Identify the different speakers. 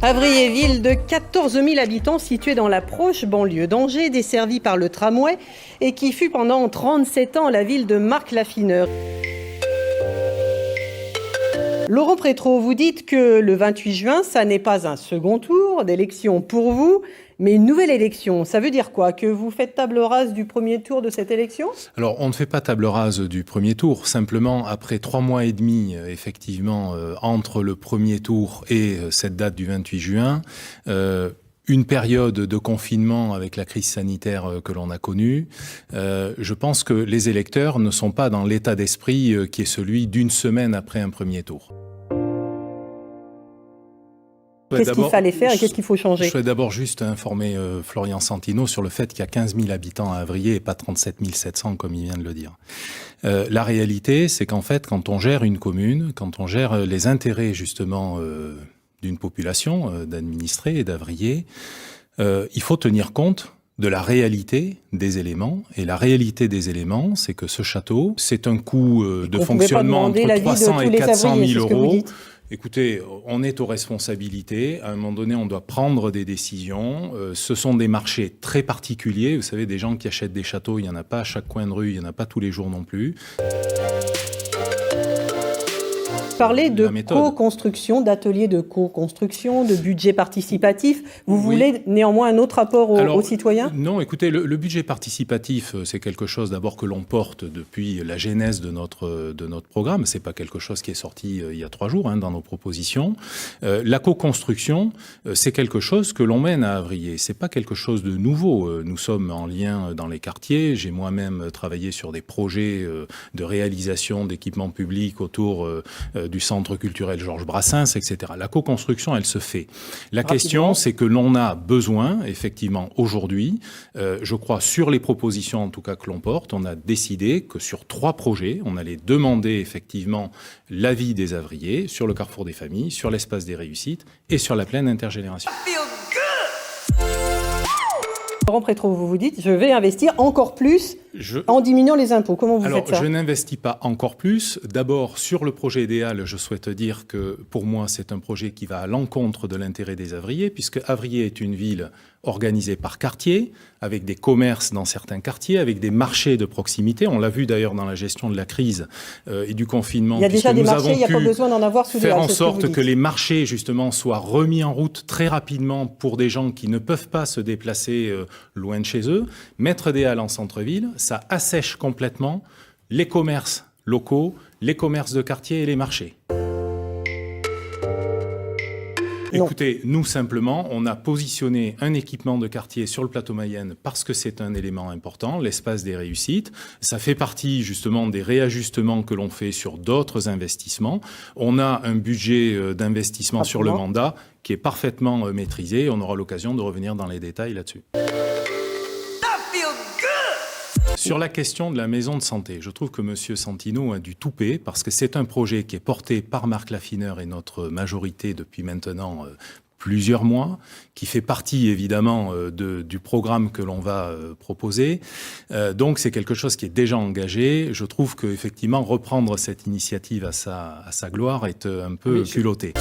Speaker 1: Avrier est ville de 14 000 habitants située dans la proche banlieue d'Angers, desservie par le tramway et qui fut pendant 37 ans la ville de Marc Laffineur. Laurent Prétrault, vous dites que le 28 juin, ça n'est pas un second tour d'élection pour vous, mais une nouvelle élection. Ça veut dire quoi? Que vous faites table rase du premier tour de cette élection?
Speaker 2: Alors, on ne fait pas table rase du premier tour. Simplement, après 3 mois et demi, effectivement, entre le premier tour et cette date du 28 juin, une période de confinement avec la crise sanitaire que l'on a connue, je pense que les électeurs ne sont pas dans l'état d'esprit qui est celui d'une semaine après un premier tour.
Speaker 1: Qu'est-ce qu'il fallait faire et qu'est-ce qu'il faut changer?
Speaker 2: Je souhaite d'abord juste informer Florian Santino sur le fait qu'il y a 15 000 habitants à Avrier et pas 37 700 comme il vient de le dire. La réalité, c'est qu'en fait, quand on gère une commune, quand on gère les intérêts justement d'une population, d'administrés et d'Avrier, il faut tenir compte de la réalité des éléments. Et la réalité des éléments, c'est que ce château, c'est un coût de fonctionnement entre 300 et 400 000 euros. Écoutez, on est aux responsabilités. À un moment donné, on doit prendre des décisions. Ce sont des marchés très particuliers. Vous savez, des gens qui achètent des châteaux, il n'y en a pas à chaque coin de rue, il n'y en a pas tous les jours non plus.
Speaker 1: Parler de co-construction, d'ateliers de co-construction, de budget participatif. Vous voulez néanmoins un autre rapport aux citoyens?
Speaker 2: Non, écoutez, le budget participatif, c'est quelque chose d'abord que l'on porte depuis la genèse de notre programme. C'est pas quelque chose qui est sorti il y a 3 jours dans nos propositions. La co-construction, c'est quelque chose que l'on mène à Avrier. C'est pas quelque chose de nouveau. Nous sommes en lien dans les quartiers. J'ai moi-même travaillé sur des projets de réalisation d'équipements publics autour du centre culturel Georges Brassens, etc. La co-construction, elle se fait. La question, c'est que l'on a besoin, effectivement, aujourd'hui, je crois, sur les propositions, en tout cas, que l'on porte, on a décidé que sur 3 projets, on allait demander, effectivement, l'avis des Avriers sur le Carrefour des Familles, sur l'Espace des Réussites et sur la Plaine Intergénération.
Speaker 1: Laurent Prétrault, vous vous dites, je vais investir encore plus en diminuant les impôts. Comment vous faites ça?
Speaker 2: Je n'investis pas encore plus. D'abord, sur le projet idéal, je souhaite dire que pour moi, c'est un projet qui va à l'encontre de l'intérêt des Avriers, puisque Avrier est une ville organisée par quartier, avec des commerces dans certains quartiers, avec des marchés de proximité. On l'a vu d'ailleurs dans la gestion de la crise et du confinement.
Speaker 1: Il y a déjà des marchés, il n'y a pas besoin d'en avoir sous les
Speaker 2: faire en sorte que les marchés, justement, soient remis en route très rapidement pour des gens qui ne peuvent pas se déplacer loin de chez eux. Mettre des halles en centre-ville, ça assèche complètement les commerces locaux, les commerces de quartier et les marchés. Écoutez, nous simplement, on a positionné un équipement de quartier sur le plateau Mayenne parce que c'est un élément important, l'espace des réussites. Ça fait partie justement des réajustements que l'on fait sur d'autres investissements. On a un budget d'investissement sur le mandat qui est parfaitement maîtrisé. On aura l'occasion de revenir dans les détails là-dessus. Sur la question de la maison de santé, je trouve que M. Santino a dû touper parce que c'est un projet qui est porté par Marc Laffineur et notre majorité depuis maintenant plusieurs mois, qui fait partie évidemment du programme que l'on va proposer. Donc c'est quelque chose qui est déjà engagé. Je trouve qu'effectivement reprendre cette initiative à sa gloire est un peu culotté.